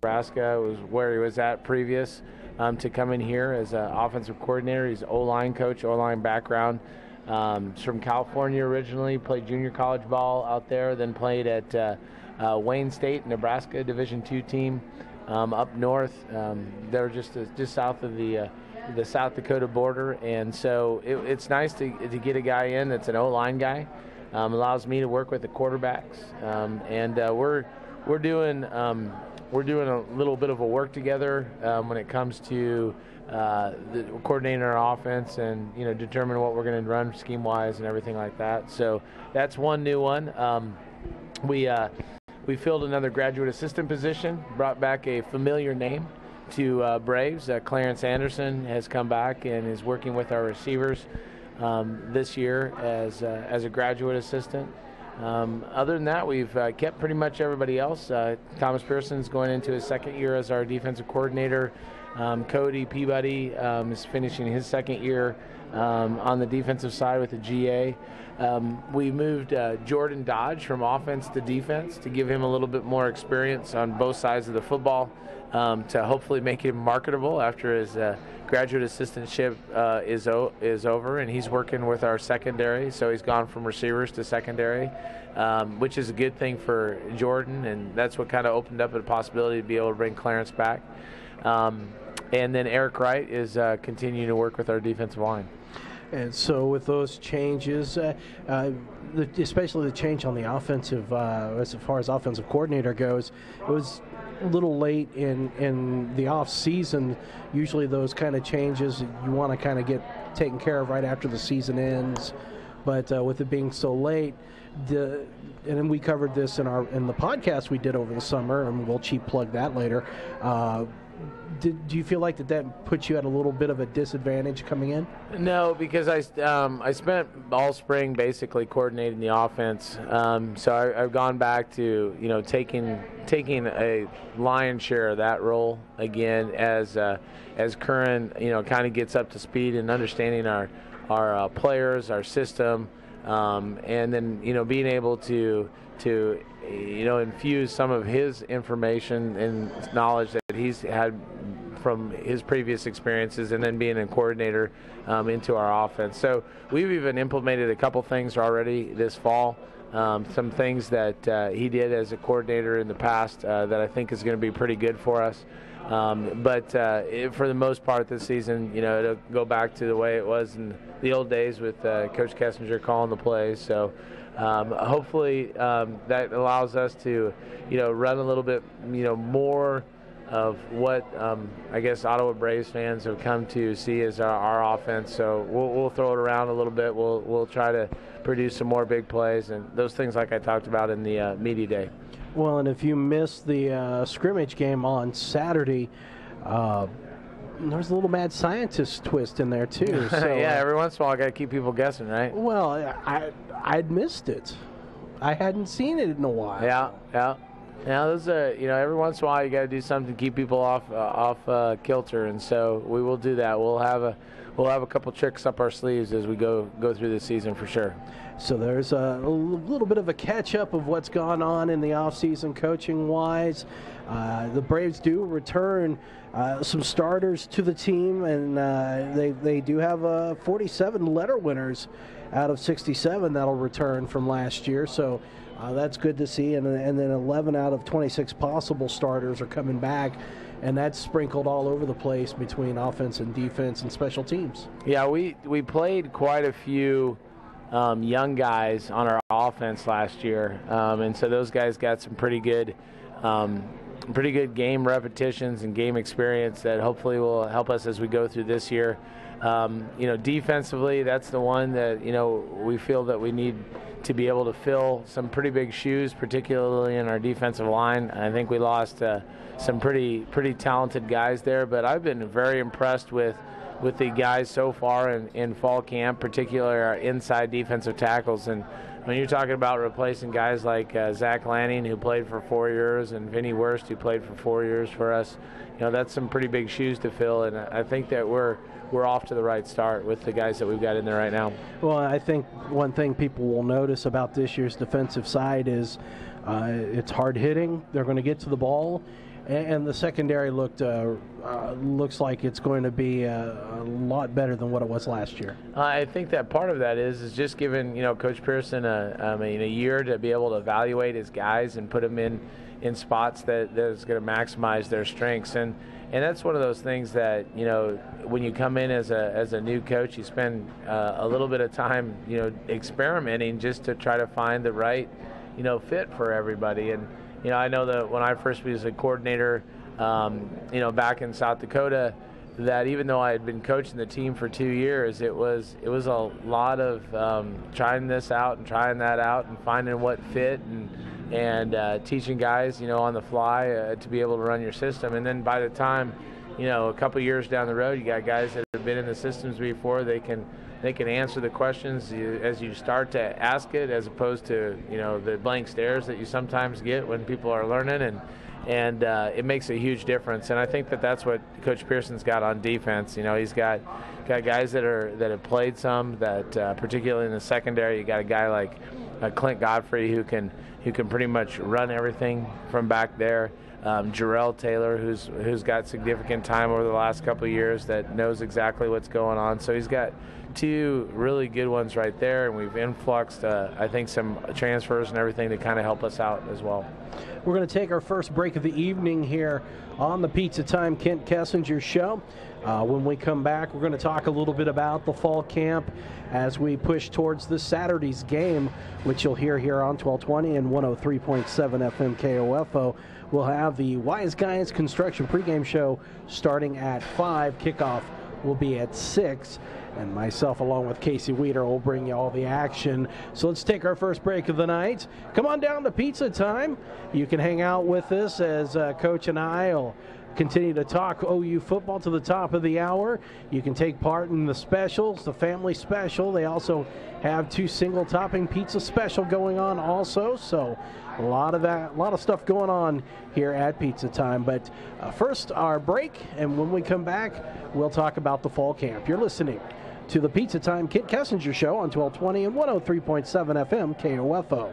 Nebraska, was where he was at previous to coming here as an offensive coordinator. He's an O-line coach, O-line background. He's from California originally, played junior college ball out there, then played at Wayne State, Nebraska Division II team up north. They're just south of the South Dakota border, and so it's nice to get a guy in that's an O-line guy. Allows me to work with the quarterbacks, and we're doing a little bit of a work together when it comes to coordinating our offense and determine what we're going to run scheme wise and everything like that. So that's one new one. We filled another graduate assistant position, brought back a familiar name to Braves. Clarence Anderson has come back and is working with our receivers this year as a graduate assistant. Other than that, we've kept pretty much everybody else. Thomas Pearson's going into his second year as our defensive coordinator. Cody Peabody is finishing his second year on the defensive side with the GA. We moved Jordan Dodge from offense to defense to give him a little bit more experience on both sides of the football to hopefully make him marketable after his graduate assistantship is over, and he's working with our secondary. So he's gone from receivers to secondary, which is a good thing for Jordan, and that's what kind of opened up a possibility to be able to bring Clarence back. And then Eric Wright is continuing to work with our defensive line. And so with those changes, especially the change on the offensive, as far as offensive coordinator goes, it was a little late in the off season. Usually those kind of changes you want to kind of get taken care of right after the season ends. But with it being so late, and then we covered this in the podcast we did over the summer, and we'll cheap plug that later. Do you feel like that puts you at a little bit of a disadvantage coming in? No, because I spent all spring basically coordinating the offense. So I've gone back to taking a lion's share of that role again as Curran kind of gets up to speed and understanding our players, our system, and then being able to infuse some of his information and knowledge that he's had from his previous experiences, and then being a coordinator into our offense. So we've even implemented a couple things already this fall. Some things that he did as a coordinator in the past that I think is going to be pretty good for us. But for the most part this season, it'll go back to the way it was in the old days with Coach Kessinger calling the plays. So hopefully that allows us to, run a little bit, more of what I guess Ottawa Braves fans have come to see as our offense. So we'll throw it around a little bit. We'll try to produce some more big plays and those things like I talked about in the media day. Well, and if you missed the scrimmage game on Saturday, there's a little mad scientist twist in there too. So, yeah, every once in a while I got to keep people guessing, right? Well, I'd missed it. I hadn't seen it in a while. Yeah. Those every once in a while you got to do something to keep people off kilter, and so we will do that. We'll have a couple tricks up our sleeves as we go through the season for sure. So there's a little bit of a catch-up of what's gone on in the off-season coaching-wise. The Braves do return some starters to the team, and they do have 47 letter winners out of 67 that'll return from last year. So that's good to see. And then 11 out of 26 possible starters are coming back. And that's sprinkled all over the place between offense and defense and special teams. Yeah, we played quite a few young guys on our offense last year, and so those guys got some pretty good game repetitions and game experience that hopefully will help us as we go through this year. Defensively, that's the one that we feel that we need to be able to fill some pretty big shoes, particularly in our defensive line. I think we lost some pretty talented guys there, but I've been very impressed with the guys so far in fall camp, particularly our inside defensive tackles. And when you're talking about replacing guys like Zach Lanning, who played for 4 years, and Vinny Wurst, who played for 4 years for us, that's some pretty big shoes to fill. And I think that we're off to the right start with the guys that we've got in there right now. Well, I think one thing people will notice about this year's defensive side is it's hard hitting. They're going to get to the ball. and the secondary looks like it's going to be a lot better than what it was last year. I think that part of that is just giving Coach Pearson a year to be able to evaluate his guys and put them in spots that is going to maximize their strengths, and that's one of those things that when you come in as a new coach, you spend a little bit of time experimenting just to try to find the right fit for everybody. And I know that when I first was a coordinator back in South Dakota, that even though I had been coaching the team for 2 years, it was a lot of trying this out and trying that out and finding what fit and teaching guys on the fly to be able to run your system. And then by the time a couple years down the road, you got guys that have been in the systems before. They can answer the questions as you start to ask it, as opposed to the blank stares that you sometimes get when people are learning, and it makes a huge difference. And I think that's what Coach Pearson's got on defense. He's got guys that have played some, that particularly in the secondary. You got a guy like Clint Godfrey who can pretty much run everything from back there. Jarrell Taylor, who's got significant time over the last couple of years, that knows exactly what's going on. So he's got two really good ones right there, and we've influxed, I think, some transfers and everything to kind of help us out as well. We're going to take our first break of the evening here on the Pizza Time Kent Kessinger Show. When we come back, we're going to talk a little bit about the fall camp as we push towards this Saturday's game, which you'll hear here on 1220 and 103.7 FM KOFO. We'll have the Wise Guys Construction pregame show starting at 5. Kickoff will be at 6. And myself, along with Casey Weeder, will bring you all the action. So let's take our first break of the night. Come on down to Pizza Time. You can hang out with us as Coach and I will continue to talk OU football to the top of the hour. You can take part in the specials, the family special. They also have 2 single-topping pizza special going on also. So a lot of stuff going on here at Pizza Time. But first, our break, and when we come back, we'll talk about the fall camp. You're listening to the Pizza Time Kent Kessinger Show on 1220 and 103.7 FM KOFO.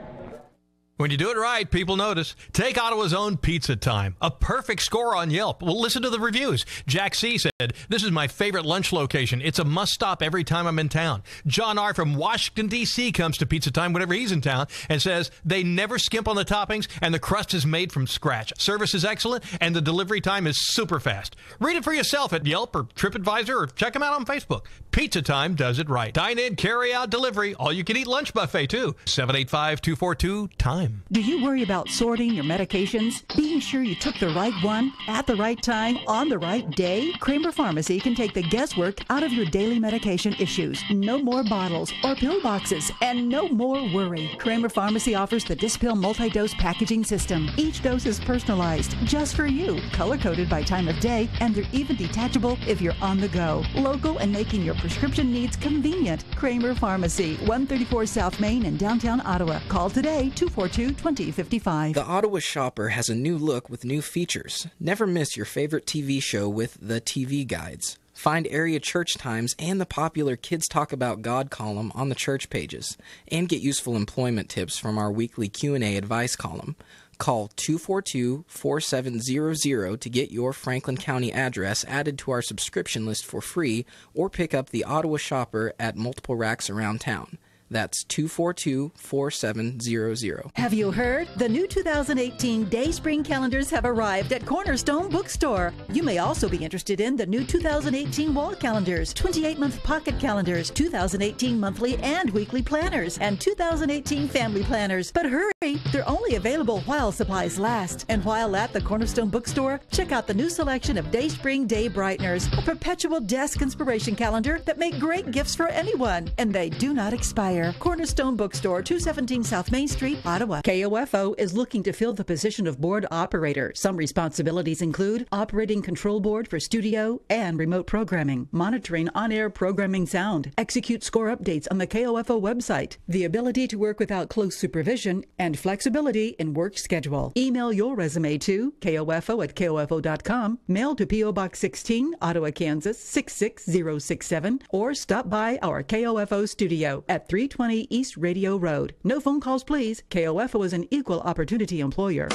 When you do it right, people notice. Take Ottawa's own Pizza Time. A perfect score on Yelp. Well, listen to the reviews. Jack C. said, "This is my favorite lunch location. It's a must-stop every time I'm in town." John R. from Washington, D.C. comes to Pizza Time whenever he's in town and says, "They never skimp on the toppings and the crust is made from scratch. Service is excellent and the delivery time is super fast." Read it for yourself at Yelp or TripAdvisor or check them out on Facebook. Pizza Time does it right. Dine in, carry out, delivery. All-you-can-eat lunch buffet, too. 785-242-TIME. Do you worry about sorting your medications? Being sure you took the right one at the right time on the right day? Kramer Pharmacy can take the guesswork out of your daily medication issues. No more bottles or pill boxes and no more worry. Kramer Pharmacy offers the Dispill multi-dose packaging system. Each dose is personalized just for you, color-coded by time of day, and they're even detachable if you're on the go. Local and making your prescription needs convenient. Kramer Pharmacy, 134 South Main in downtown Ottawa. Call today, 242-2055. The Ottawa Shopper has a new look with new features. Never miss your favorite TV show with the TV Guides. Find area church times and the popular Kids Talk About God column on the church pages. And get useful employment tips from our weekly Q&A advice column. Call 242-4700 to get your Franklin County address added to our subscription list for free, or pick up the Ottawa Shopper at multiple racks around town. That's 242-4700. Have you heard? The new 2018 Day Spring calendars have arrived at Cornerstone Bookstore. You may also be interested in the new 2018 wall calendars, 28-month pocket calendars, 2018 monthly and weekly planners, and 2018 family planners. But hurry, they're only available while supplies last. And while at the Cornerstone Bookstore, check out the new selection of Day Spring Day Brighteners, a perpetual desk inspiration calendar that make great gifts for anyone, and they do not expire. Cornerstone Bookstore, 217 South Main Street, Ottawa. KOFO is looking to fill the position of board operator. Some responsibilities include operating control board for studio and remote programming, monitoring on-air programming sound, execute score updates on the KOFO website, the ability to work without close supervision, and flexibility in work schedule. Email your resume to kofo@kofo.com, mail to P.O. Box 16, Ottawa, Kansas, 66067, or stop by our KOFO studio at 320 East Radio Road. No phone calls, please. KOFO is an equal opportunity employer.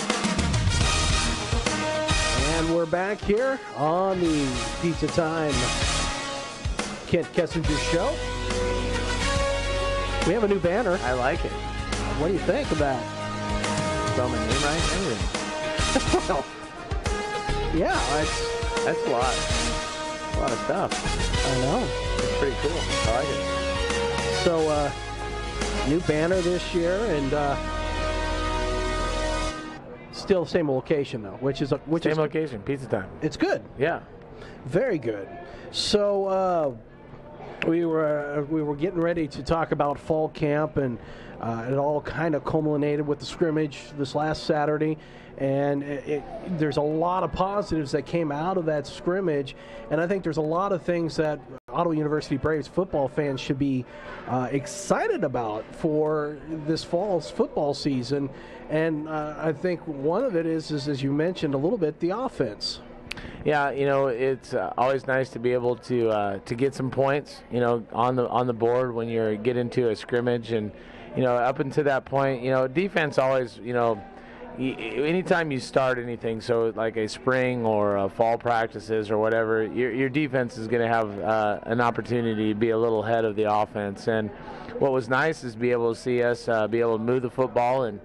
And we're back here on the Pizza Time Kent Kessinger Show. We have a new banner. I like it. What do you think of that? Spell my name right? Everything. Well, yeah, That's a lot. A lot of stuff. I know. It's pretty cool. I like it. So, new banner this year, and still the same location though, which is location, Pizza Time. It's good. Yeah. Very good. So we were getting ready to talk about fall camp, and it all kind of culminated with the scrimmage this last Saturday. And there's a lot of positives that came out of that scrimmage, and I think there's a lot of things that Ottawa University Braves football fans should be excited about for this fall's football season. And I think one of it is, as you mentioned a little bit, the offense. Yeah, it's always nice to be able to get some points, on the board when you get into a scrimmage, and up until that point, defense always, anytime you start anything, so like a spring or fall practices or whatever, your defense is going to have an opportunity to be a little ahead of the offense. And what was nice is be able to see us be able to move the football and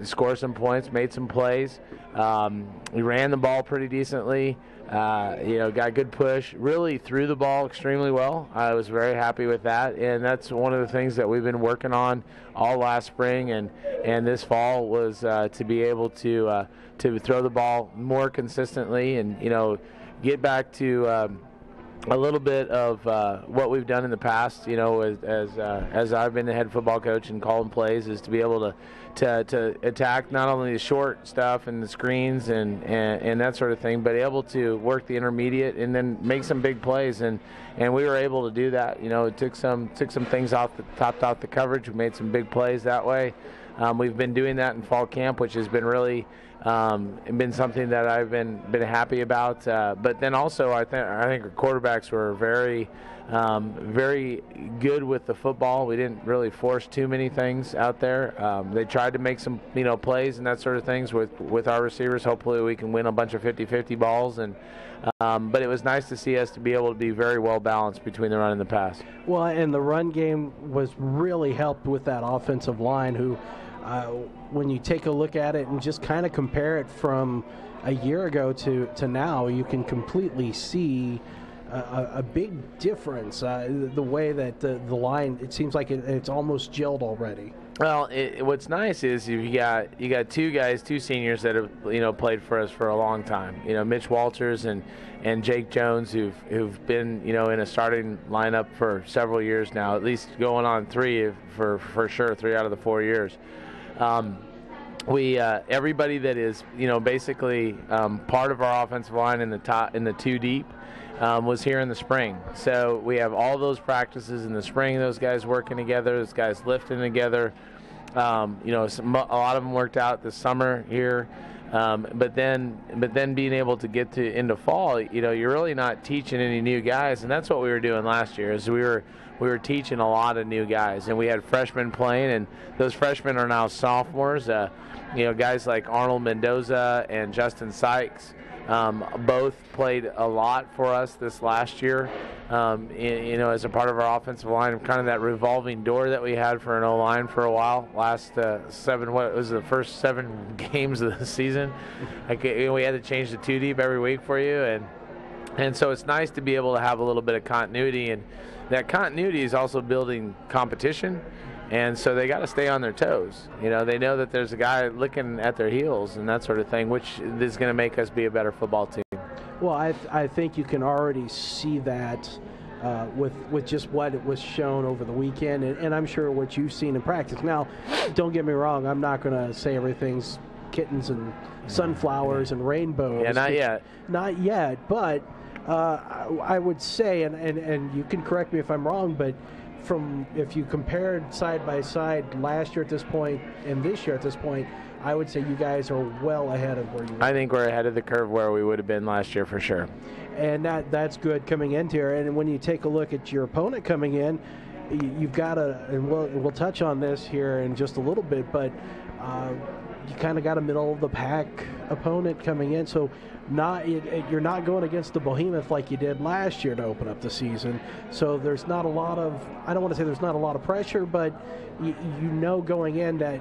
score some points, made some plays. We ran the ball pretty decently. Got good push, really threw the ball extremely well. I was very happy with that, and that's one of the things that we've been working on all last spring and this fall was to be able to throw the ball more consistently and get back to a little bit of what we've done in the past. As I've been the head football coach and calling plays, is to be able to attack not only the short stuff and the screens and that sort of thing, but able to work the intermediate and then make some big plays. And we were able to do that. It took some things topped off the coverage. We made some big plays that way. We've been doing that in fall camp, which has been really been something that I've been happy about. But then also, I think our quarterbacks were very good with the football. We didn't really force too many things out there. They tried to make some plays and that sort of things with our receivers. Hopefully, we can win a bunch of 50-50 balls. And but it was nice to see us to be able to be very well balanced between the run and the pass. Well, and the run game was really helped with that offensive line, who, when you take a look at it and just kind of compare it from a year ago to now, you can completely see a big difference. The way that the line, it seems like it's almost gelled already. Well, what's nice is you got two seniors that have played for us for a long time. Mitch Walters and Jake Jones, who've been in a starting lineup for several years now, at least going on 3 for sure, 3 out of the 4 years. Everybody that is basically part of our offensive line in the 2 deep was here in the spring. So we have all those practices in the spring, those guys working together, those guys lifting together. A lot of them worked out this summer here. But then being able to get into fall, you're really not teaching any new guys, and that's what we were doing last year. Is we were teaching a lot of new guys, and we had freshmen playing, and those freshmen are now sophomores. Guys like Arnold Mendoza and Justin Sykes both played a lot for us this last year. As a part of our offensive line, kind of that revolving door that we had for an O-line for a while. Last the first 7 games of the season. We had to change the 2 deep every week for you, and so it's nice to be able to have a little bit of continuity, and that continuity is also building competition. And so they got to stay on their toes. They know that there's a guy looking at their heels and that sort of thing, which is going to make us be a better football team. Well, I think you can already see that with just what it was shown over the weekend, and I'm sure what you've seen in practice. Now, don't get me wrong, I'm not going to say everything's kittens and sunflowers and rainbows. Yeah, not yet. Not yet, but I would say, and you can correct me if I'm wrong, but if you compared side by side last year at this point and this year at this point, I would say you guys are well ahead of where you were. I think we're ahead of the curve where we would have been last year for sure. And that's good coming into here. And when you take a look at your opponent coming in, you've got and we'll touch on this here in just a little bit, but you kind of got a middle-of-the-pack opponent coming in, so you're not going against the behemoth like you did last year to open up the season. So there's not a lot of, I don't want to say there's not a lot of pressure, but you know going in that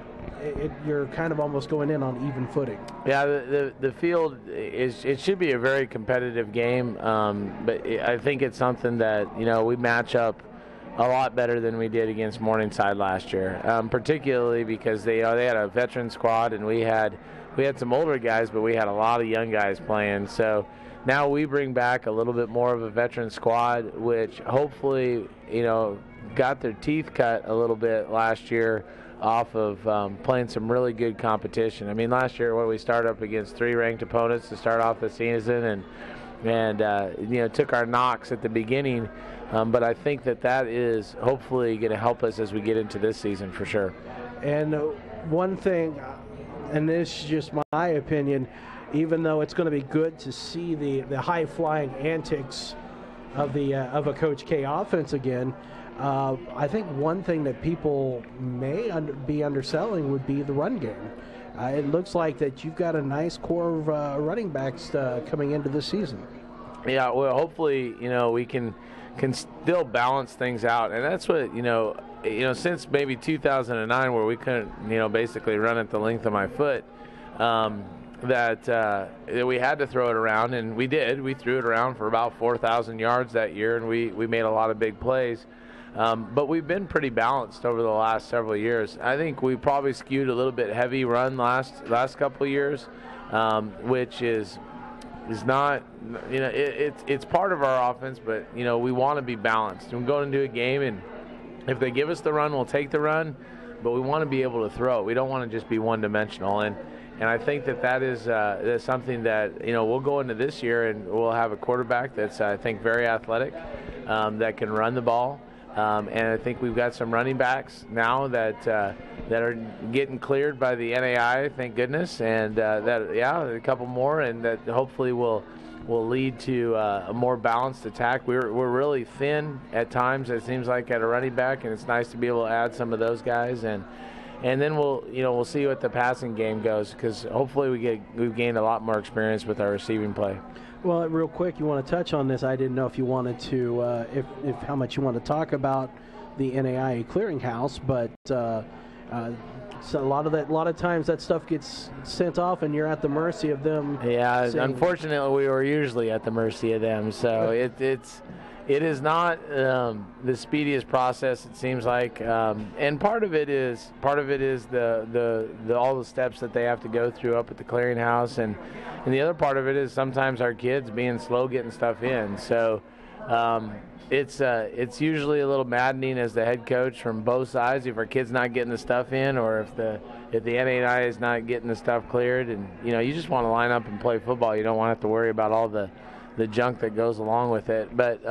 you're kind of almost going in on even footing. Yeah, the field it should be a very competitive game, but I think it's something that we match up a lot better than we did against Morningside last year, particularly because they had a veteran squad and we had some older guys, but we had a lot of young guys playing. So now we bring back a little bit more of a veteran squad, which hopefully got their teeth cut a little bit last year off of playing some really good competition. I mean, last year when we started up against 3 ranked opponents to start off the season and took our knocks at the beginning. But I think that is hopefully going to help us as we get into this season for sure. And one thing, and this is just my opinion, even though it's going to be good to see the high-flying antics of a Coach K offense again, I think one thing that people may be underselling would be the run game. It looks like that you've got a nice core of running backs coming into this season. Yeah, well, hopefully, we can still balance things out, and that's what since maybe 2009, where we couldn't basically run at the length of my foot, that we had to throw it around, and we did. We threw it around for about 4,000 yards that year, and we made a lot of big plays. But we've been pretty balanced over the last several years. I think we probably skewed a little bit heavy run last couple of years, which is not, it's part of our offense, but we want to be balanced. We're going into a game, and if they give us the run, we'll take the run, but we want to be able to throw. We don't want to just be one-dimensional, and I think that is something that we'll go into this year, and we'll have a quarterback that's I think very athletic, that can run the ball. And I think we've got some running backs now that are getting cleared by the NAI, thank goodness, and a couple more, and that hopefully will lead to a more balanced attack. We're really thin at times, it seems like, at a running back, and it's nice to be able to add some of those guys, and then we'll see what the passing game goes, because hopefully we've gained a lot more experience with our receiving play. Well, real quick, you want to touch on this? I didn't know if you wanted to, if how much you want to talk about the NAIA clearinghouse, but so a lot of times that stuff gets sent off, and you're at the mercy of them. Yeah, unfortunately, we were usually at the mercy of them. So it is not the speediest process, it seems like, and part of it is the all the steps that they have to go through up at the clearinghouse, and the other part of it is sometimes our kids being slow getting stuff in. So it's usually a little maddening as the head coach from both sides if our kid's not getting the stuff in, or if the NAI is not getting the stuff cleared, and you just want to line up and play football. You don't want to have to worry about all the junk that goes along with it. But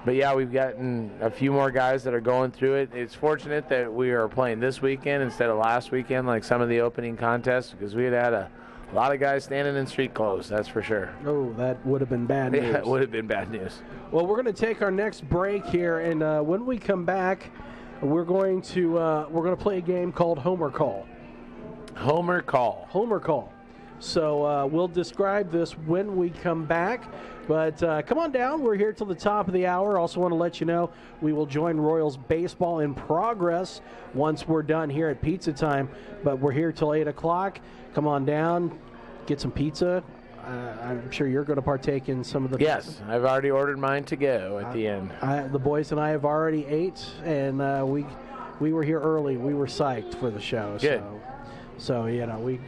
yeah, we've gotten a few more guys that are going through it. It's fortunate that we are playing this weekend instead of last weekend, like some of the opening contests, because we had a lot of guys standing in street clothes, that's for sure. Oh, that would have been bad news. Yeah, it would have been bad news. Well, we're going to take our next break here, and when we come back, we're going to play a game called Homer Call. Homer Call. Homer Call. So we'll describe this when we come back. But come on down. We're here till the top of the hour. Also want to let you know we will join Royals baseball in progress once we're done here at Pizza Time. But we're here till 8 o'clock. Come on down, get some pizza. I'm sure you're going to partake in some of the Yes, pizza. I've already ordered mine to go at the end. The boys and I have already ate, and we were here early. We were psyched for the show. Good. So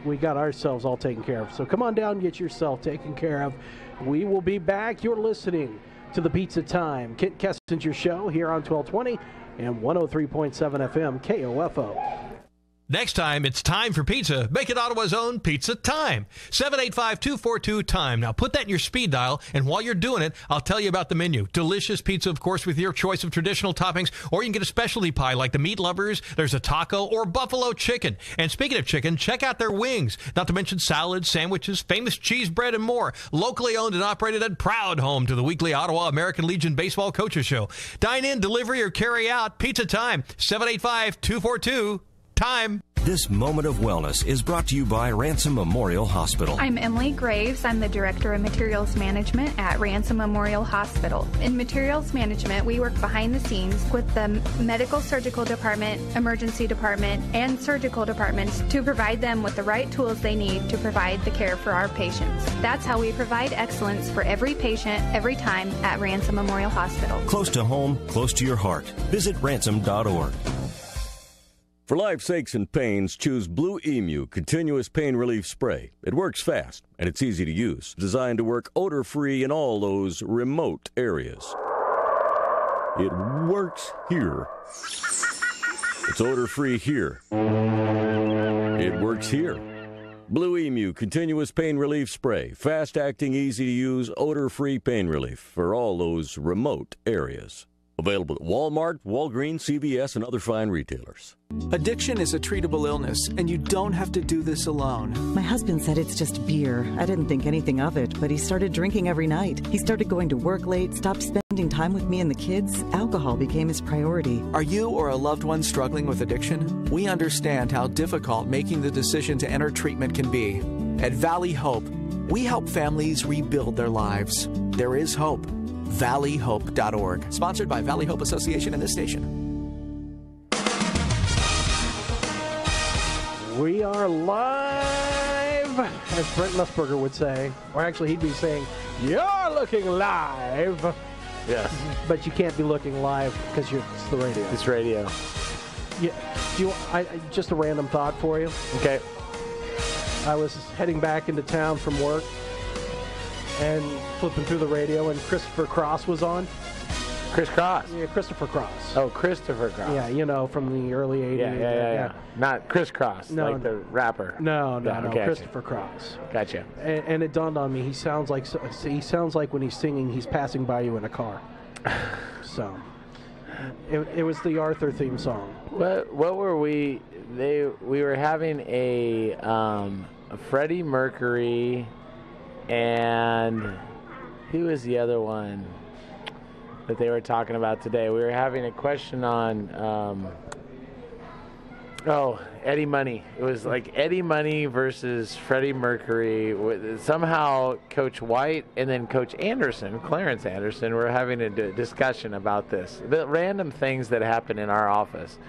we got ourselves all taken care of. So come on down and get yourself taken care of. We will be back. You're listening to the Pizza Time Kent Kessinger Show here on 1220 and 103.7 FM KOFO. Next time, it's time for pizza. Make it Ottawa's own Pizza Time. 785-242-TIME. Now, put that in your speed dial, and while you're doing it, I'll tell you about the menu. Delicious pizza, of course, with your choice of traditional toppings, or you can get a specialty pie like the meat lovers. There's a taco or buffalo chicken. And speaking of chicken, check out their wings. Not to mention salads, sandwiches, famous cheese bread, and more. Locally owned and operated and proud home to the weekly Ottawa American Legion Baseball Coaches Show. Dine in, delivery, or carry out. Pizza Time. 785-242-TIME. This moment of wellness is brought to you by Ransom Memorial Hospital. I'm Emily Graves. I'm the Director of Materials Management at Ransom Memorial Hospital. In Materials Management, we work behind the scenes with the Medical Surgical Department, Emergency Department, and Surgical Departments to provide them with the right tools they need to provide the care for our patients. That's how we provide excellence for every patient, every time at Ransom Memorial Hospital. Close to home, close to your heart. Visit ransom.org. For life's aches and pains, choose Blue Emu Continuous Pain Relief Spray. It works fast, and it's easy to use. Designed to work odor-free in all those remote areas. It works here. It's odor-free here. It works here. Blue Emu Continuous Pain Relief Spray. Fast-acting, easy-to-use, odor-free pain relief for all those remote areas. Available at Walmart, Walgreens, CVS, and other fine retailers. Addiction is a treatable illness, and you don't have to do this alone. My husband said it's just beer. I didn't think anything of it, but he started drinking every night. He started going to work late, stopped spending time with me and the kids. Alcohol became his priority. Are you or a loved one struggling with addiction? We understand how difficult making the decision to enter treatment can be. At Valley Hope, we help families rebuild their lives. There is hope. ValleyHope.org. Sponsored by Valley Hope Association and this station. We are live, as Brent Musburger would say. Or actually, he'd be saying, "You're looking live." Yes. But you can't be looking live because it's the radio. It's radio. Yeah. Just a random thought for you. Okay. I was heading back into town from work and flipping through the radio, and Christopher Cross was on. Chris Cross? Yeah, Christopher Cross. Oh, Christopher Cross. Yeah, you know, from the early 80s. Yeah. Not Chris Cross, no, like the rapper. No, Gotcha. Christopher Cross. Gotcha. And it dawned on me, he sounds like when he's singing, he's passing by you in a car. So, it was the Arthur theme song. What were we? We were having a Freddie Mercury, and who was the other one that they were talking about today? We were having a question on Eddie Money. It was like Eddie Money versus Freddie Mercury. Somehow Coach White and then Coach Anderson, Clarence Anderson, were having a discussion about this. The random things that happen in our office.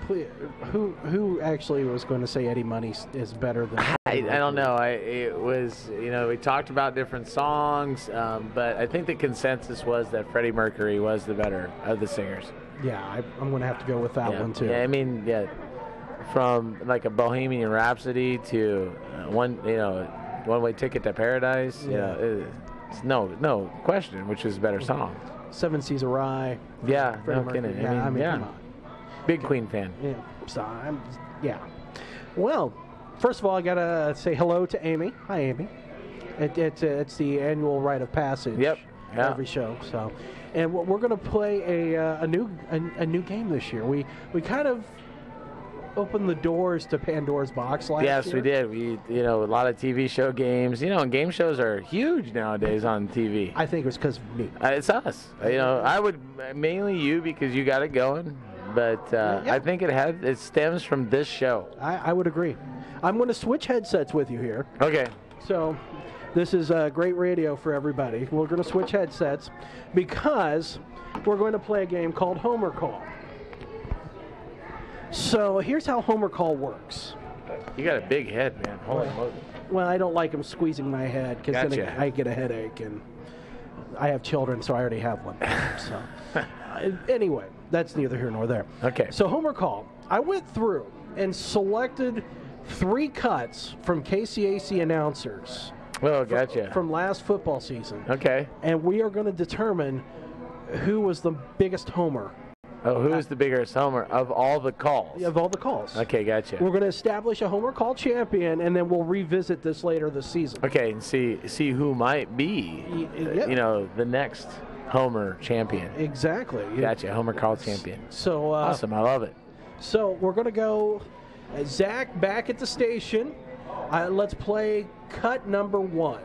Who actually was going to say Eddie Money is better than? I don't know. It was, we talked about different songs, but I think the consensus was that Freddie Mercury was the better of the singers. Yeah, I'm going to have to go with that one too. Yeah, I mean, from like a Bohemian Rhapsody to One Way Ticket to Paradise. It's no question which is a better song. Seven Seas of Rye. Yeah, Freddie no kidding. Mercury. I mean, come on. Big Queen fan. Yeah. Well, first of all, I gotta say hello to Amy. Hi, Amy. It's the annual rite of passage. Yep. Yeah. Every show. So, and we're gonna play a new game this year. We kind of opened the doors to Pandora's box last year. Yes, we did. We a lot of TV show games. And game shows are huge nowadays on TV. I think it was because of me. It's us. I would mainly you because you got it going. But I think it stems from this show. I would agree. I'm going to switch headsets with you here. Okay. So this is great radio for everybody. We're going to switch headsets because we're going to play a game called Homer Call. So here's how Homer Call works. You got a big head, man. Holy moly. Well, I don't like him squeezing my head because then I get a headache, and I have children, so I already have one. So anyway, that's neither here nor there. Okay. So Homer Call. I went through and selected 3 cuts from KCAC announcers. Oh, gotcha. From last football season. Okay. And we are going to determine who was the biggest homer. Oh, who is the biggest homer of all the calls? Of all the calls. Okay, gotcha. We're going to establish a Homer Call champion, and then we'll revisit this later this season. Okay, and see who might be, the next Homer champion. Exactly. Gotcha, Homer Call champion. So awesome, I love it. So we're going to go, Zach, back at the station. Let's play cut number 1.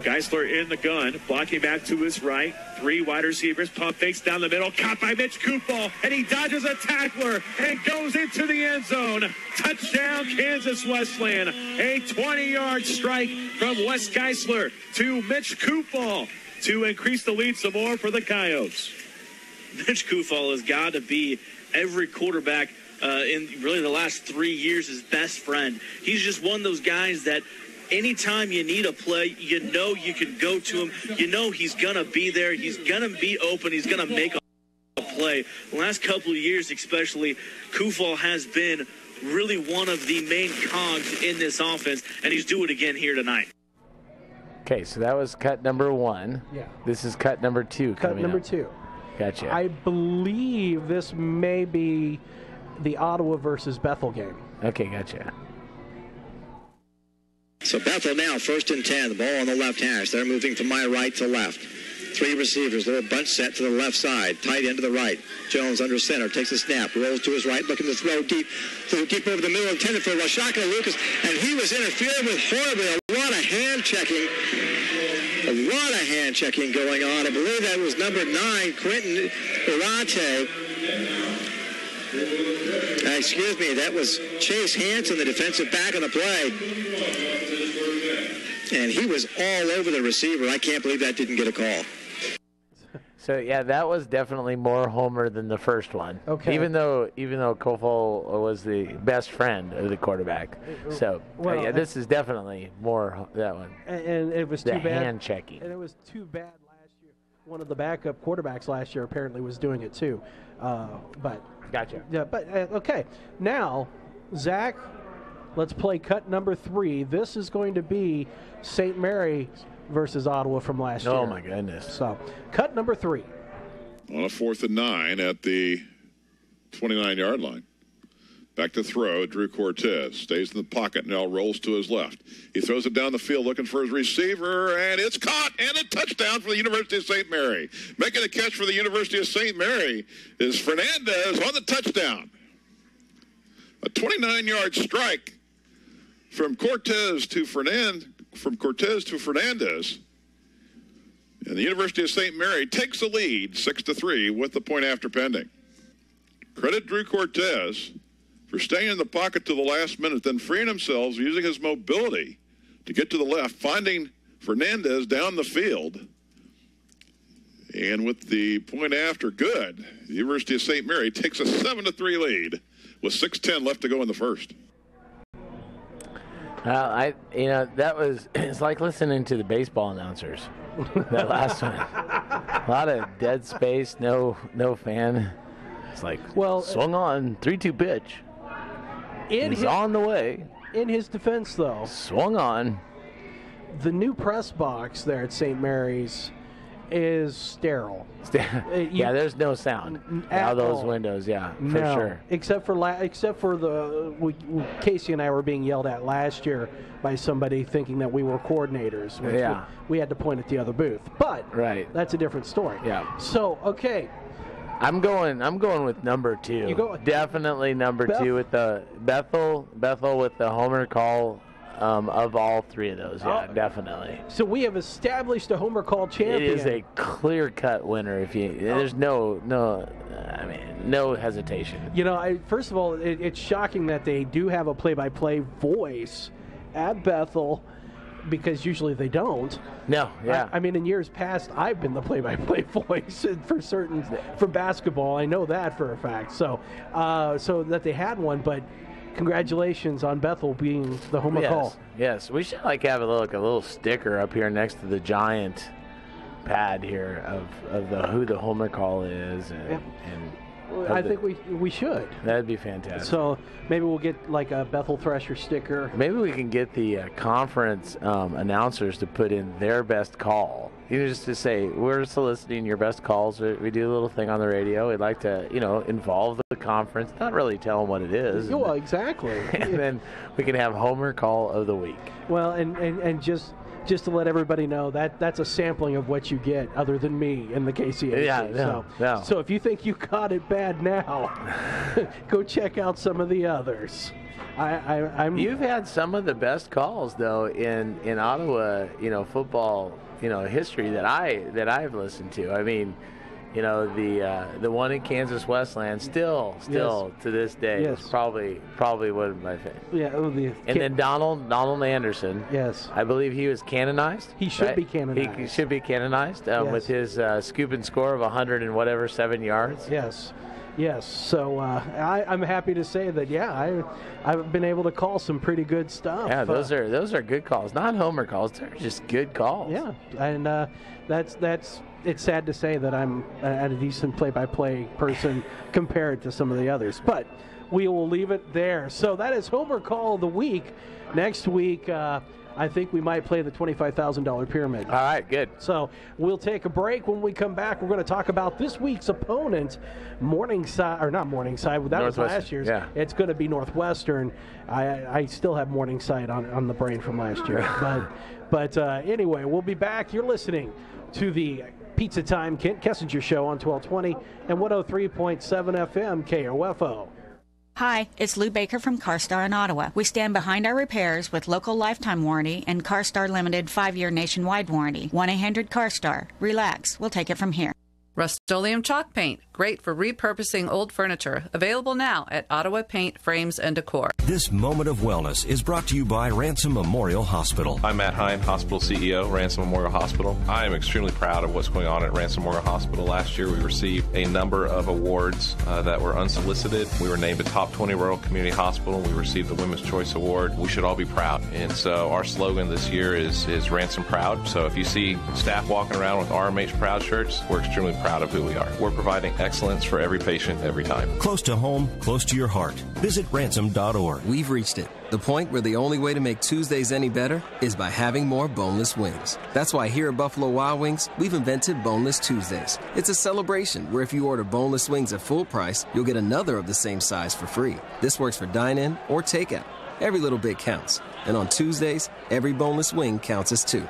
Geisler in the gun, blocking back to his right. 3 wide receivers, pump fakes down the middle, caught by Mitch Kufal, and he dodges a tackler and goes into the end zone. Touchdown, Kansas Wesleyan. A 20-yard strike from Wes Geisler to Mitch Kufal to increase the lead some more for the Coyotes. Mitch Kufal has got to be every quarterback in really the last 3 years' his best friend. He's just one of those guys that anytime you need a play, you know you can go to him. You know he's going to be there. He's going to be open. He's going to make a play. The last couple of years especially, Kufal has been really one of the main cogs in this offense, and he's doing it again here tonight. Okay, so that was cut number 1. Yeah. This is cut number 2 Cut coming number up. 2. Gotcha. I believe this may be the Ottawa versus Bethel game. Okay, gotcha. So Bethel now 1st and 10. The ball on the left hash. They're moving from my right to left. 3 receivers, little bunch set to the left side, tight end to the right. Jones under center, takes a snap, rolls to his right, looking to throw deep over the middle, intended for Washaka Lucas, and he was interfered with horribly. A lot of hand checking going on. I believe that was number 9, Quentin Urate. Excuse me, that was Chase Hansen, the defensive back on the play. And he was all over the receiver. I can't believe that didn't get a call. So, yeah, that was definitely more homer than the first one. Okay. Even though Kofal was the best friend of the quarterback. So, Well, yeah, this is definitely more that one. And it was The too bad. hand checking. And it was too bad last year. One of the backup quarterbacks last year apparently was doing it too. But Gotcha. yeah, but okay. Now, Zach, let's play cut number 3. This is going to be St. Mary versus Ottawa from last year. Oh, my goodness. So, cut number 3. On a 4th and 9 at the 29-yard line. Back to throw, Drew Cortez. Stays in the pocket, now rolls to his left. He throws it down the field looking for his receiver, and it's caught, and a touchdown for the University of St. Mary. Making a catch for the University of St. Mary is Fernandez on the touchdown. A 29-yard strike from Cortez to Fernandez. And the University of St. Mary takes the lead 6-3 with the point after pending. Credit Drew Cortez for staying in the pocket to the last minute, then freeing himself using his mobility to get to the left, finding Fernandez down the field. And with the point after good, the University of St. Mary takes a 7-3 lead with 6:10 left to go in the first. That was, it's like listening to the baseball announcers. That last one. A lot of dead space, no fan. It's like, swung on, 3-2 pitch. He's on the way. In his defense, though, swung on. The new press box there at St. Mary's is sterile. Yeah, there's no sound out of those windows. Yeah, for sure. Except for Casey and I were being yelled at last year by somebody thinking that we were coordinators. Which we had to point at the other booth. But that's a different story. Yeah. So okay. I'm going with number 2. You go definitely number 2 with the Bethel with the homer call of all 3 of those. Yeah, definitely. So we have established a homer call champion. It is a clear-cut winner. There's no hesitation. First of all, it's shocking that they do have a play-by-play voice at Bethel, because usually they don't. No, yeah. I mean, in years past, I've been the play-by-play voice for basketball. I know that for a fact. So that they had one, but congratulations on Bethel being the homer call. Yes, we should have a little sticker up here next to the giant pad here of who the homer call is, and I think we should. That'd be fantastic. So maybe we'll get a Bethel Thresher sticker. Maybe we can get the conference announcers to put in their best call. Just to say, we're soliciting your best calls. We do a little thing on the radio. We'd like to, involve the conference, not really tell them what it is. Well, exactly. And then we can have Homer Call of the Week. Well, and just just to let everybody know that's a sampling of what you get, other than me in the KCAC. Yeah, So if you think you caught it bad now, go check out some of the others. You've had some of the best calls though in Ottawa, football, history that I've listened to. I mean, the one in Kansas Westland still to this day is probably one of my favorites. Yeah, and then Donald Anderson. Yes, I believe he was canonized. He should be canonized. He should be canonized with his scoop and score of 100 and whatever 7 yards. Yes. So I'm happy to say that. I've been able to call some pretty good stuff. Yeah, those are good calls, not homer calls. They're just good calls. Yeah, and that's. It's sad to say that I'm a decent play-by-play person compared to some of the others, but we will leave it there. So that is Homer Call of the Week. Next week, I think we might play the $25,000 pyramid. All right, good. So we'll take a break. When we come back, we're going to talk about this week's opponent, Morningside, or not Morningside. That was last year's. Yeah. It's going to be Northwestern. I still have Morningside on the brain from last year. but anyway, we'll be back. You're listening to the Pizza Time Kent Kessinger Show on 1220 and 103.7 FM KOFO. Hi, it's Lou Baker from CarStar in Ottawa. We stand behind our repairs with local lifetime warranty and CarStar Limited 5-year nationwide warranty. 1-800-CarStar. Relax, we'll take it from here. Rust-Oleum chalk paint, great for repurposing old furniture. Available now at Ottawa Paint, Frames, and Decor. This moment of wellness is brought to you by Ransom Memorial Hospital. I'm Matt Hine, Hospital CEO, Ransom Memorial Hospital. I am extremely proud of what's going on at Ransom Memorial Hospital. Last year we received a number of awards that were unsolicited. We were named a top 20 rural community hospital. We received the Women's Choice Award. We should all be proud. And so our slogan this year is Ransom Proud. So if you see staff walking around with RMH Proud shirts, we're extremely proud of who we are. We're providing excellence for every patient, every time. Close to home, close to your heart. Visit ransom.org. We've reached it. The point where the only way to make Tuesdays any better is by having more boneless wings. That's why here at Buffalo Wild Wings, we've invented Boneless Tuesdays. It's a celebration where if you order boneless wings at full price, you'll get another of the same size for free. This works for dine-in or takeout. Every little bit counts. And on Tuesdays, every boneless wing counts as two.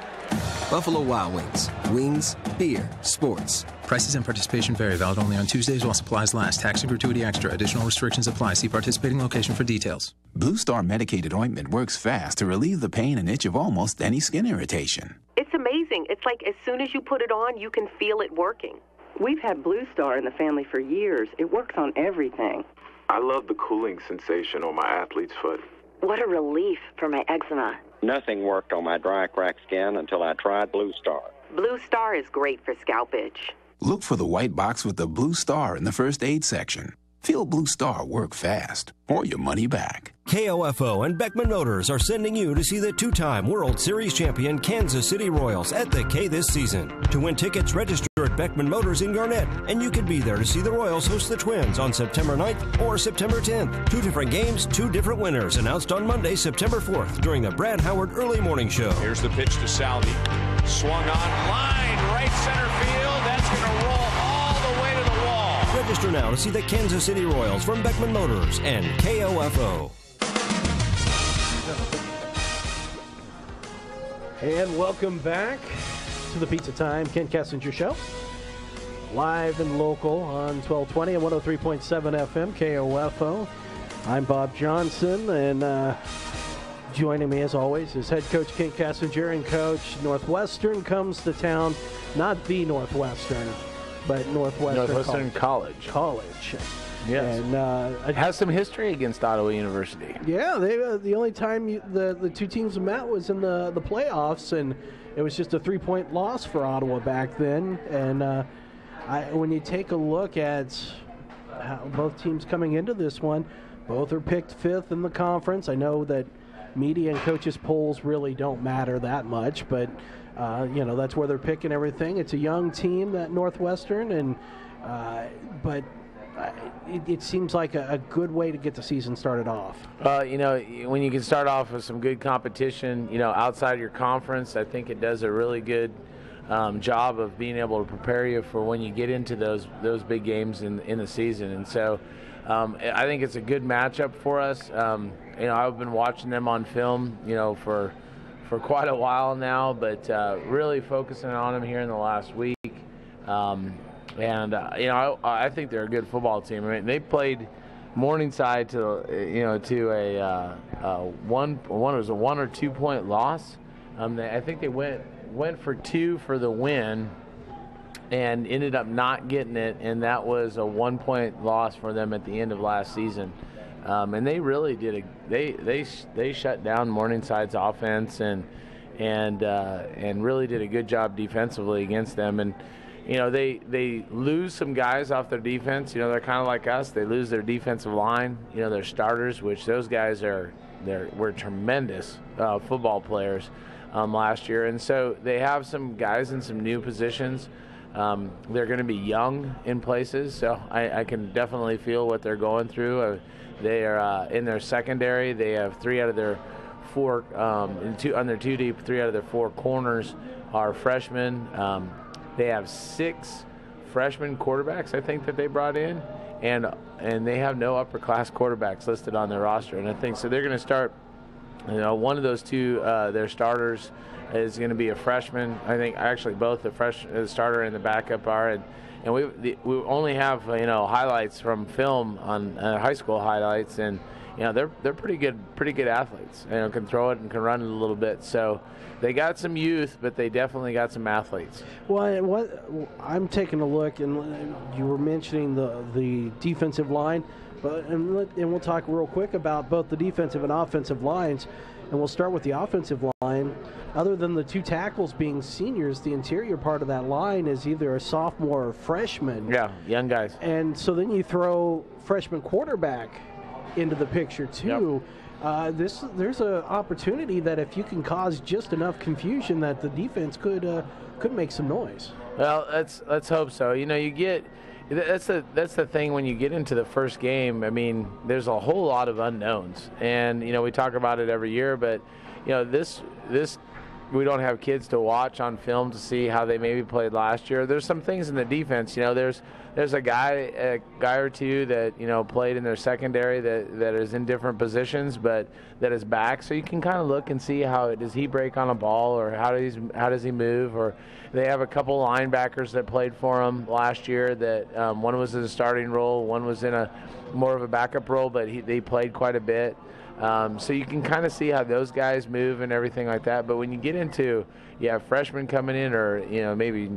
Buffalo Wild Wings. Wings, beer, sports. Prices and participation vary. Valid only on Tuesdays while supplies last. Tax and gratuity extra. Additional restrictions apply. See participating location for details. Blue Star medicated ointment works fast to relieve the pain and itch of almost any skin irritation. It's amazing. It's like as soon as you put it on, you can feel it working. We've had Blue Star in the family for years. It works on everything. I love the cooling sensation on my athlete's foot. What a relief for my eczema. Nothing worked on my dry, cracked skin until I tried Blue Star. Blue Star is great for scalp itch. Look for the white box with the Blue Star in the first aid section. Feel Blue Star work fast, or your money back. KOFO and Beckman Motors are sending you to see the two-time World Series champion Kansas City Royals at the K this season. To win tickets, register at Beckman Motors in Garnett, and you could be there to see the Royals host the Twins on September 9th or September 10th. 2 different games, 2 different winners, announced on Monday, September 4th during the Brad Howard Early Morning Show. Here's the pitch to Salvi. Swung on line, right center field. That's going to roll all the way to the wall. Register now to see the Kansas City Royals from Beckman Motors and KOFO. And welcome back to the Pizza Time Kent Kessinger Show. Live and local on 1220 and 103.7 FM KOFO. I'm Bob Johnson, and joining me as always is head coach Kent Kessinger, and coach Northwestern comes to town. Not the Northwestern, but Northwestern College. Yes. And it has some history against Ottawa University. Yeah, they the only time the two teams met was in the playoffs, and it was just a 3-point loss for Ottawa back then. And when you take a look at how both teams coming into this one, both are picked 5th in the conference. I know that media and coaches polls really don't matter that much, but that's where they're picking everything. It's a young team, that Northwestern, and but it seems like a good way to get the season started off. When you can start off with some good competition, outside your conference, I think it does a really good job of being able to prepare you for when you get into those big games in the season. And so I think it's a good matchup for us. I've been watching them on film, for for quite a while now, but really focusing on them here in the last week. I think they're a good football team. I mean, they played Morningside to a 1 or 2 point loss. I think they went for 2 for the win and ended up not getting it, and that was a 1 point loss for them at the end of last season. And they really did they shut down Morningside's offense and really did a good job defensively against them. And they lose some guys off their defense. They're kind of like us. They lose their defensive line. Their starters, which those guys were tremendous football players last year. And so they have some guys in some new positions. They're going to be young in places, so I can definitely feel what they're going through. They are in their secondary. They have 3 out of their 4 on their 2 deep. 3 out of their 4 corners are freshmen. They have 6 freshman quarterbacks, I think, that they brought in, and they have no upper-class quarterbacks listed on their roster. And I think so they're going to start. One of those 2, their starters is going to be a freshman. I think actually both the starter and the backup are. And we only have highlights from film on high school highlights, and they're pretty good athletes. Can throw it and can run it a little bit. So they got some youth, but they definitely got some athletes. Well, what I'm taking a look, and you were mentioning the defensive line, and we'll talk real quick about both the defensive and offensive lines, and we'll start with the offensive line. Other than the 2 tackles being seniors, the interior part of that line is either a sophomore or freshman. Yeah, young guys. And so then you throw freshman quarterback into the picture too. Yep. There's an opportunity that if you can cause just enough confusion, that the defense could make some noise. Well, let's hope so. You get that's the thing when you get into the first game. I mean, there's a whole lot of unknowns, and we talk about it every year, but this we don't have kids to watch on film to see how they maybe played last year. There's some things in the defense. There's a guy or 2 that played in their secondary that is in different positions, but that is back. So you can kind of look and see does he break on a ball, or how does he move, or they have a couple linebackers that played for him last year. That one was in a starting role, one was in a more of a backup role, but they played quite a bit. So you can kind of see how those guys move and everything like that. But when you get into freshmen coming in, or maybe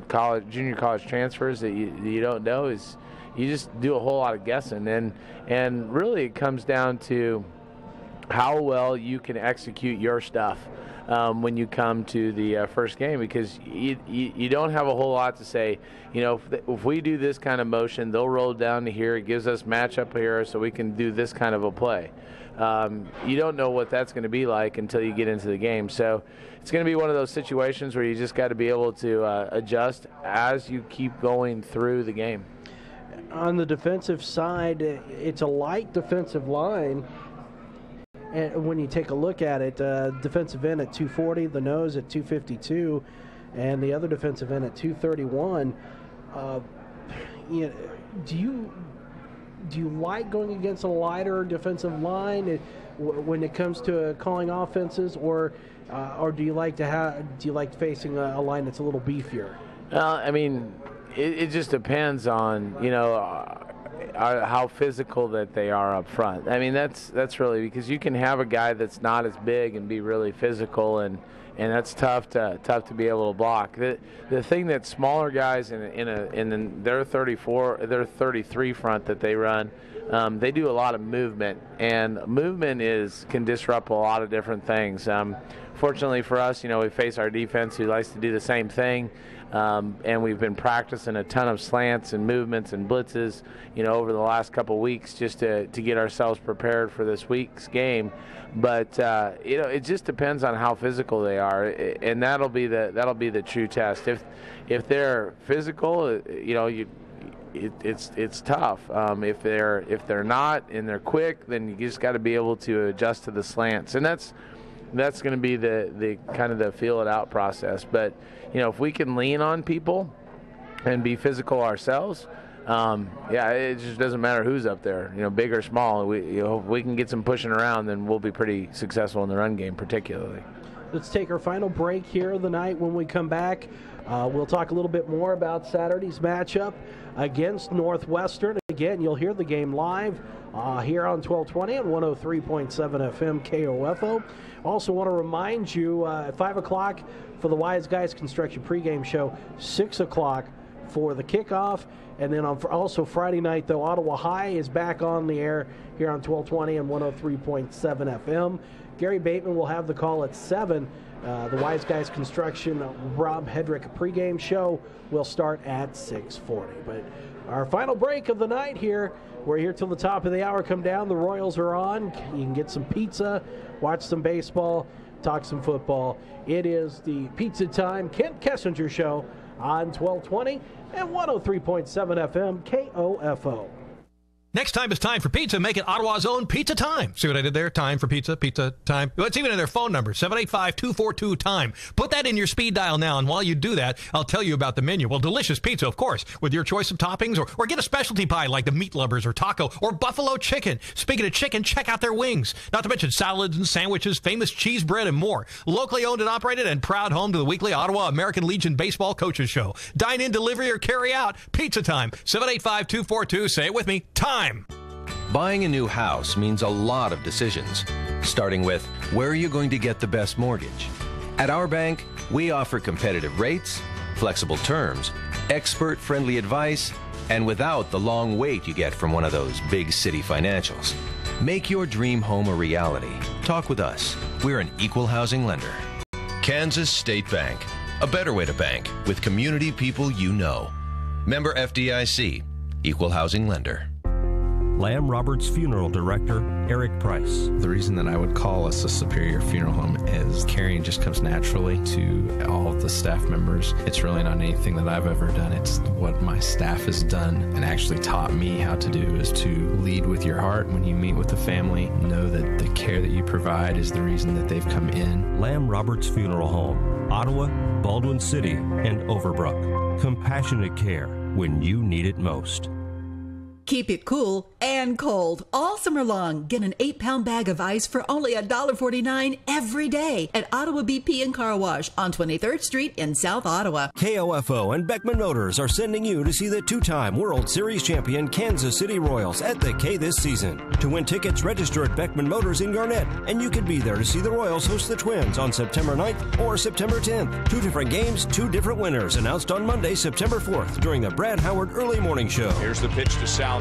junior college transfers that you don't know, is you just do a whole lot of guessing, and really it comes down to how well you can execute your stuff when you come to the first game, because you don't have a whole lot to say. If we do this kind of motion, they'll roll down to here. It gives us matchup here, so we can do this kind of a play. You don't know what that's going to be like until you get into the game. So it's going to be one of those situations where you just got to be able to adjust as you keep going through the game. On the defensive side, it's a light defensive line. And when you take a look at it, defensive end at 240, the nose at 252, and the other defensive end at 231. Do you like going against a lighter defensive line when it comes to calling offenses, or do you like facing a line that's a little beefier? I mean, it just depends on how physical that they are up front. I mean, that's really, because you can have a guy that's not as big and be really physical, and that's tough to be able to block. The thing that smaller guys in their 33 front that they run, they do a lot of movement, and movement can disrupt a lot of different things. Fortunately for us, we face our defense who likes to do the same thing. And we've been practicing a ton of slants and movements and blitzes, over the last couple weeks just to get ourselves prepared for this week's game. But it just depends on how physical they are, and that'll be the true test. If they're physical, it's tough. If they're not and they're quick, then you just got to be able to adjust to the slants, and that's going to be the kind of the feel it out process. But if we can lean on people and be physical ourselves, it just doesn't matter who's up there, big or small. If we can get some pushing around, then we'll be pretty successful in the run game, particularly. let's take our final break here of the night. When we come back, we'll talk a little bit more about Saturday's matchup against Northwestern. Again, you'll hear the game live here on 1220 and 103.7 FM KOFO. Also want to remind you at 5 o'clock for the Wise Guys Construction pregame show, 6 o'clock for the kickoff. And then also Friday night, though, Ottawa High is back on the air here on 1220 and 103.7 FM. Gary Bateman will have the call at 7. The Wise Guys Construction Rob Hedrick pregame show will start at 6:40. But our final break of the night here. We're here till the top of the hour. Come down. The Royals are on. You can get some pizza, watch some baseball, talk some football. It is the Pizza Time Kent Kessinger Show on 1220 and 103.7 FM KOFO. Next time it's time for pizza. Make it Ottawa's own Pizza Time. See what I did there? Time for pizza, Pizza Time. Well, it's even in their phone number, 785-242-TIME. Put that in your speed dial now, and while you do that, I'll tell you about the menu. Well, delicious pizza, of course, with your choice of toppings, or get a specialty pie like the Meat Lovers or taco or buffalo chicken. Speaking of chicken, check out their wings. Not to mention salads and sandwiches, famous cheese bread, and more. Locally owned and operated and proud home to the weekly Ottawa American Legion Baseball Coaches Show. Dine in, delivery, or carry out. Pizza Time, 785-242, say it with me, TIME. Buying a new house means a lot of decisions, starting with where are you going to get the best mortgage? At our bank, we offer competitive rates, flexible terms, expert-friendly advice, and without the long wait you get from one of those big city financials. Make your dream home a reality. Talk with us. We're an equal housing lender. Kansas State Bank, a better way to bank with community people you know. Member FDIC, equal housing lender. Lamb Roberts Funeral Director Eric Price. The reason that I would call us a Superior Funeral Home is caring just comes naturally to all of the staff members. It's really not anything that I've ever done. It's what my staff has done and actually taught me how to do is to lead with your heart. When you meet with the family, know that the care that you provide is the reason that they've come in. Lamb Roberts Funeral Home, Ottawa, Baldwin City, and Overbrook. Compassionate care when you need it most. Keep it cool and cold all summer long. Get an 8-pound bag of ice for only $1.49 every day at Ottawa BP and Car Wash on 23rd Street in South Ottawa. KOFO and Beckman Motors are sending you to see the two-time World Series champion Kansas City Royals at the K this season. To win tickets, register at Beckman Motors in Garnett, and you could be there to see the Royals host the Twins on September 9th or September 10th. 2 different games, 2 different winners, announced on Monday, September 4th during the Brad Howard Early Morning Show. Here's the pitch to Sal.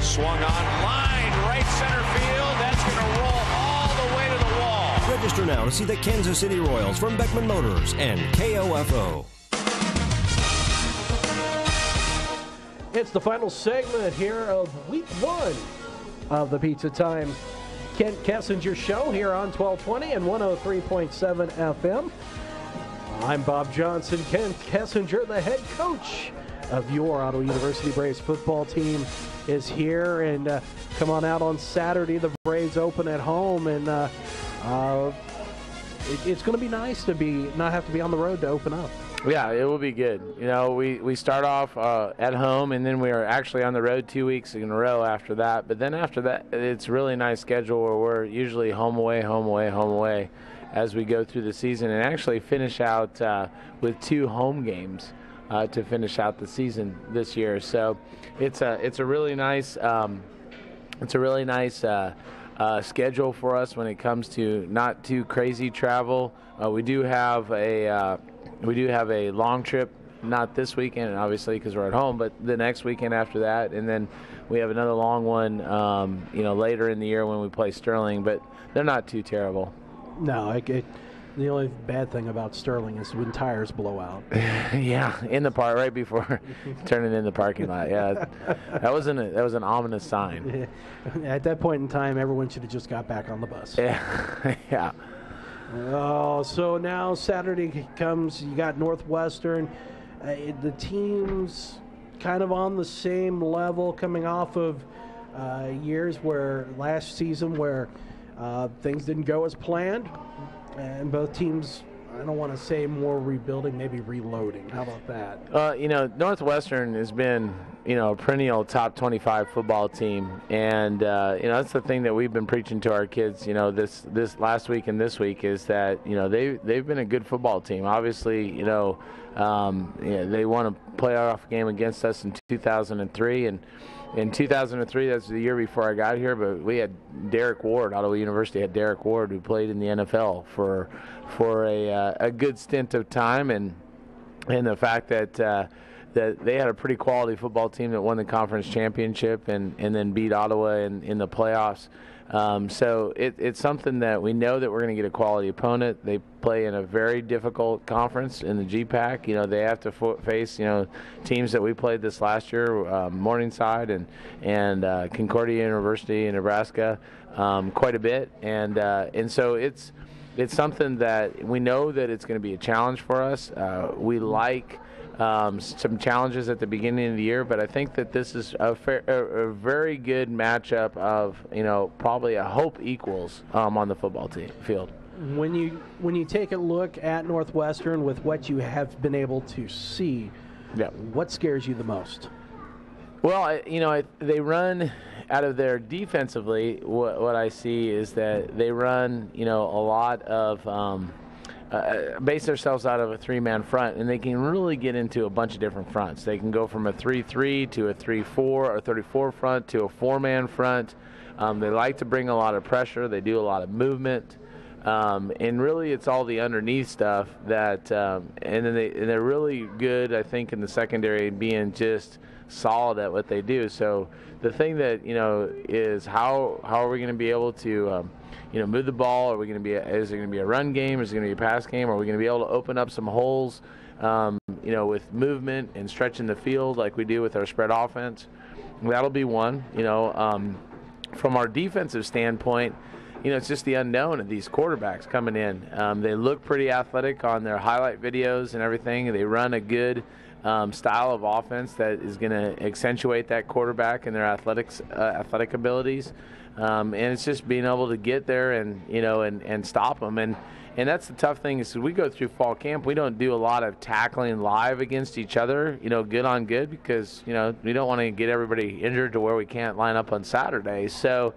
Swung on line, right center field. That's going to roll all the way to the wall. Register now to see the Kansas City Royals from Beckman Motors and KOFO. It's the final segment here of Week 1 of the Pizza Time Kent Kessinger Show here on 1220 and 103.7 FM. I'm Bob Johnson. Kent Kessinger, the head coach of your Ottawa University Braves football team, is here, and come on out on Saturday. The Braves open at home, and it's going to be nice to not have to be on the road to open up. Yeah, it will be good. You know, we start off at home, and then we are actually on the road 2 weeks in a row after that. But then after that, it's a really nice schedule where we're usually home away, home away, home away as we go through the season, and actually finish out with 2 home games to finish out the season this year. So it's a really nice schedule for us when it comes to not too crazy travel. We do have a long trip, not this weekend obviously because we're at home, but the next weekend after that, and then we have another long one later in the year when we play Sterling, but they're not too terrible. No, the only bad thing about Sterling is when tires blow out. Yeah, in the park right before turning in the parking lot. Yeah, that was an ominous sign. At that point in time, everyone should have just got back on the bus. Yeah, yeah. Oh, so now Saturday comes. You got Northwestern. The team's kind of on the same level, coming off of years where last season where things didn't go as planned. And both teams I don't want to say more rebuilding, maybe reloading. How about that? Northwestern has been, a perennial top 25 football team. And, that's the thing that we've been preaching to our kids, this last week and this week is that, they've been a good football team. Obviously, they won a playoff game against us in 2003. And in 2003, that's the year before I got here, but we had Derek Ward. Ottawa University had Derek Ward, who played in the NFL for a good stint of time, and the fact that they had a pretty quality football team that won the conference championship and then beat Ottawa in the playoffs. So it's something that we know that we're going to get a quality opponent. They play in a very difficult conference in the GPAC. They have to face teams that we played this last year, Morningside and Concordia University in Nebraska, quite a bit, and so it's something that we know that it's going to be a challenge for us. We like some challenges at the beginning of the year, but I think that this is a very good matchup of probably a hope equals on the football field. When you take a look at Northwestern with what you have been able to see, what scares you the most? Well, they run out of their defensively. What I see is that they run a lot of. Base themselves out of a three-man front, and they can really get into a bunch of different fronts. They can go from a 3-3 to a 3-4 or 34 front to a four-man front. They like to bring a lot of pressure. They do a lot of movement, and really it's all the underneath stuff that. And then they're really good, I think, in the secondary, being just solid at what they do. So the thing that is how are we going to be able to move the ball? Is it going to be a run game? Is it going to be a pass game? Are we going to be able to open up some holes, with movement and stretching the field like we do with our spread offense? That'll be one. From our defensive standpoint, it's just the unknown of these quarterbacks coming in. They look pretty athletic on their highlight videos and everything. They run a good style of offense that is going to accentuate that quarterback and their athletic abilities. And it's just being able to get there and stop them. And that's the tough thing is we go through fall camp, we don't do a lot of tackling live against each other, good on good, because, we don't want to get everybody injured to where we can't line up on Saturday. So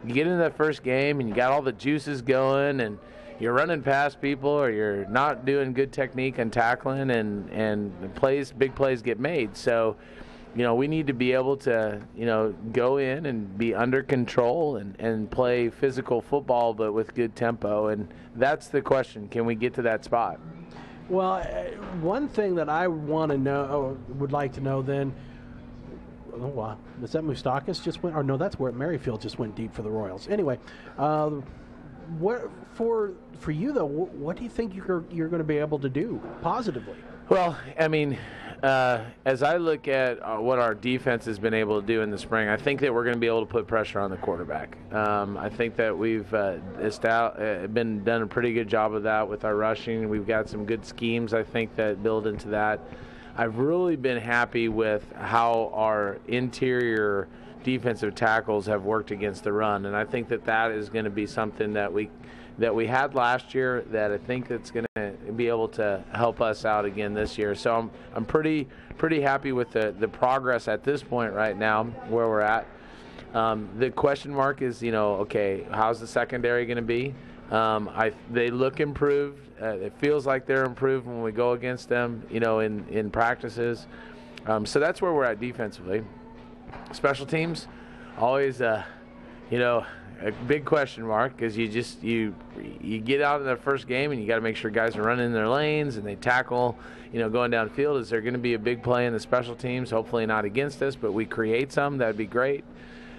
you get into that first game and you got all the juices going and you're running past people or you're not doing good technique and tackling and big plays get made. So, we need to be able to, go in and be under control and play physical football, but with good tempo. And that's the question. Can we get to that spot? Well, one thing that I want to know, would like to know then, was that Moustakis just went? Or no, that's where Merrifield just went deep for the Royals. Anyway, what for you though? What do you think you're going to be able to do positively? Well, I mean, as I look at what our defense has been able to do in the spring, I think that we're going to be able to put pressure on the quarterback. I think that we've done a pretty good job of that with our rushing. We've got some good schemes, I think, that build into that. I've really been happy with how our interior defensive tackles have worked against the run, and I think that is going to be something that we had last year that I think that's going to be able to help us out again this year. So I'm pretty happy with the progress at this point right now where we're at. The question mark is, okay, how's the secondary going to be? They look improved. It feels like they're improved when we go against them, in practices. So that's where we're at defensively. Special teams, always, a big question mark because you get out in the first game and you got to make sure guys are running in their lanes and they tackle, going downfield. Is there going to be a big play in the special teams? Hopefully not against us, but we create some. That'd be great.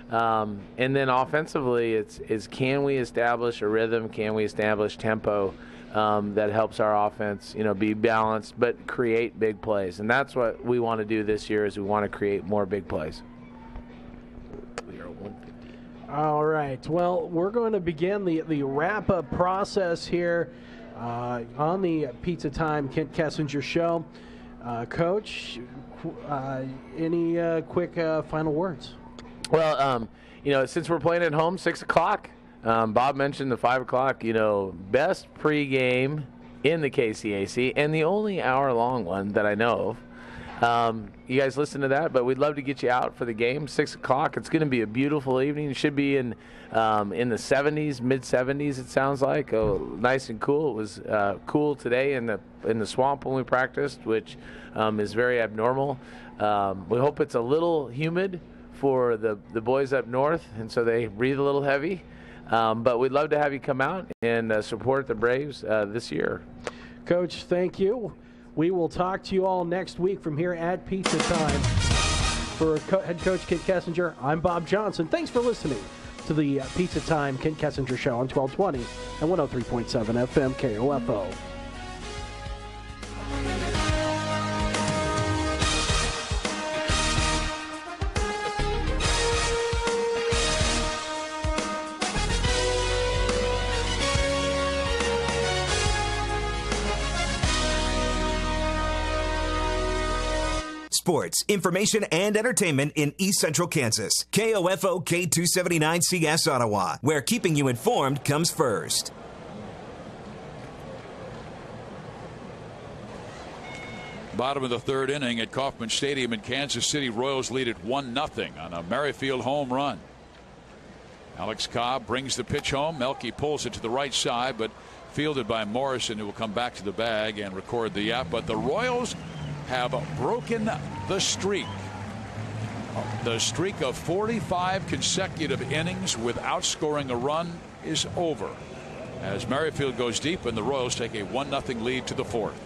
And then offensively, it's can we establish a rhythm? Can we establish tempo that helps our offense, be balanced but create big plays? And that's what we want to do this year. Is we want to create more big plays. We are 150. All right. Well, we're going to begin the wrap-up process here on the Pizza Time Kent Kessinger Show. Coach, any quick final words? Well, since we're playing at home, 6 o'clock, Bob mentioned the 5 o'clock, best pregame in the KCAC, and the only hour-long one that I know of. You guys listen to that, but we'd love to get you out for the game, 6 o'clock. It's going to be a beautiful evening. It should be in the 70s, mid-70s, it sounds like. Oh, nice and cool. It was cool today in the swamp when we practiced, which is very abnormal. We hope it's a little humid for the boys up north, and so they breathe a little heavy. But we'd love to have you come out and support the Braves this year. Coach, thank you. We will talk to you all next week from here at Pizza Time. For head coach Kent Kessinger, I'm Bob Johnson. Thanks for listening to the Pizza Time Kent Kessinger Show on 1220 and 103.7 FM KOFO. Sports, information, and entertainment in East Central Kansas. KOFO K279CS Ottawa, where keeping you informed comes first. Bottom of the third inning at Kauffman Stadium in Kansas City. Royals lead it 1-0 on a Merrifield home run. Alex Cobb brings the pitch home. Melky pulls it to the right side, but fielded by Morrison, who will come back to the bag and record the yap. But the Royals have broken the streak. The streak of 45 consecutive innings without scoring a run is over, as Merrifield goes deep and the Royals take a 1-0 lead to the fourth.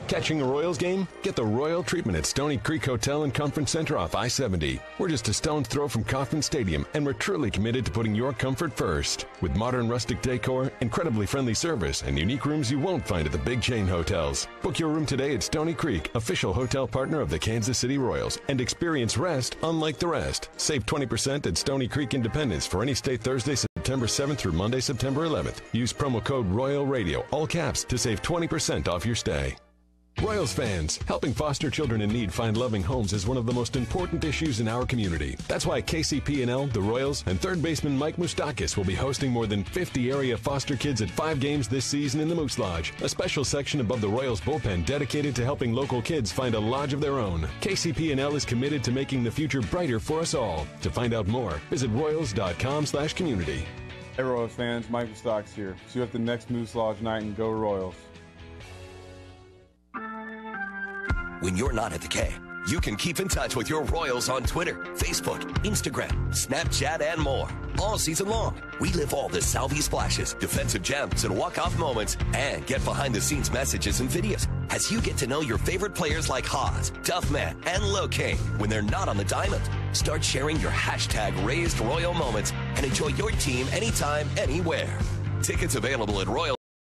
Catching a Royals game? Get the Royal treatment at Stony Creek Hotel and Conference Center off I-70. We're just a stone's throw from Kauffman Stadium, and we're truly committed to putting your comfort first. With modern rustic decor, incredibly friendly service, and unique rooms you won't find at the big chain hotels. Book your room today at Stony Creek, official hotel partner of the Kansas City Royals, and experience rest unlike the rest. Save 20% at Stony Creek Independence for any stay Thursday, September 7th through Monday, September 11th. Use promo code Royal Radio, all caps, to save 20% off your stay. Royals fans, helping foster children in need find loving homes is one of the most important issues in our community. That's why KCP&L, the Royals, and third baseman Mike Moustakis will be hosting more than 50 area foster kids at 5 games this season in the Moose Lodge, a special section above the Royals bullpen dedicated to helping local kids find a lodge of their own. KCP&L is committed to making the future brighter for us all. To find out more, visit royals.com/community. Hey Royals fans, Michael Stocks here. See you at the next Moose Lodge night, and go Royals. When you're not at the K, you can keep in touch with your Royals on Twitter, Facebook, Instagram, Snapchat, and more. All season long, we live all the Salvi splashes, defensive gems, and walk-off moments, and get behind-the-scenes messages and videos as you get to know your favorite players like Haas, Duffman, and Locaine when they're not on the diamond. Start sharing your #RaisedRoyal moments and enjoy your team anytime, anywhere. Tickets available at Royals.